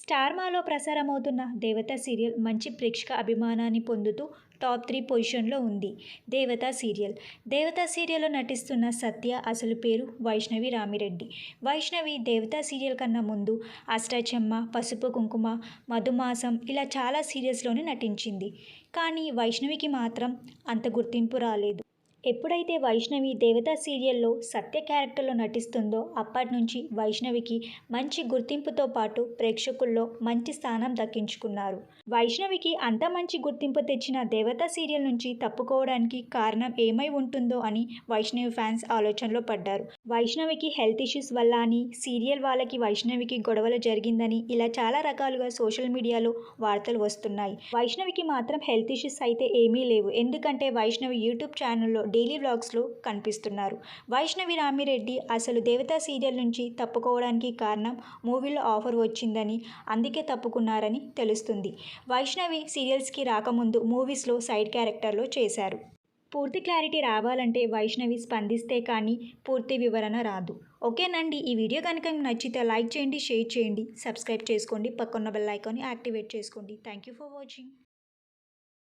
స్టార్మాలో ప్రసారమవుతున్న దేవత సీరియల్ మంచి ప్రేక్షక అభిమానాన్ని పొందుతూ టాప్ 3 పొజిషన్లో ఉంది. దేవత సీరియల్లో నటిస్తున్న సత్య అసలు పేరు వైష్ణవి రామిరెడ్డి. వైష్ణవి దేవత సీరియల్ కన్నా ముందు అష్టాచెమ్మ, పసుపు కుంకుమ, మధుమాసం ఇలా చాలా సీరియల్స్లోనే నటించింది. కానీ వైష్ణవికి మాత్రం అంత గుర్తింపు రాలేదు. ఎప్పుడైతే వైష్ణవి దేవత సీరియల్లో సత్య క్యారెక్టర్లో నటిస్తుందో అప్పటి నుంచి వైష్ణవికి మంచి గుర్తింపుతో పాటు ప్రేక్షకుల్లో మంచి స్థానం దక్కించుకున్నారు. వైష్ణవికి అంత మంచి గుర్తింపు తెచ్చిన దేవత సీరియల్ నుంచి తప్పుకోవడానికి కారణం ఏమై ఉంటుందో అని వైష్ణవి ఫ్యాన్స్ ఆలోచనలో పడ్డారు. వైష్ణవికి హెల్త్ ఇష్యూస్ వల్ల అని, సీరియల్ వాళ్ళకి వైష్ణవికి గొడవలు జరిగిందని ఇలా చాలా రకాలుగా సోషల్ మీడియాలో వార్తలు వస్తున్నాయి. వైష్ణవికి మాత్రం హెల్త్ ఇష్యూస్ అయితే ఏమీ లేవు. ఎందుకంటే వైష్ణవి యూట్యూబ్ ఛానల్లో డైలీ వ్లాగ్స్లో కనిపిస్తున్నారు. వైష్ణవి రామిరెడ్డి అసలు దేవత సీరియల్ నుంచి తప్పుకోవడానికి కారణం మూవీలో ఆఫర్ వచ్చిందని, అందుకే తప్పుకున్నారని తెలుస్తుంది. వైష్ణవి సీరియల్స్కి రాకముందు మూవీస్లో సైడ్ క్యారెక్టర్లో చేశారు. పూర్తి క్లారిటీ రావాలంటే వైష్ణవి స్పందిస్తే కానీ పూర్తి వివరణ రాదు. ఓకేనండి, ఈ వీడియో కనుక మీకు నచ్చితే లైక్ చేయండి, షేర్ చేయండి, సబ్స్క్రైబ్ చేసుకోండి, పక్కన్న బెల్ ఐకాన్ని యాక్టివేట్ చేసుకోండి. Thank you for watching.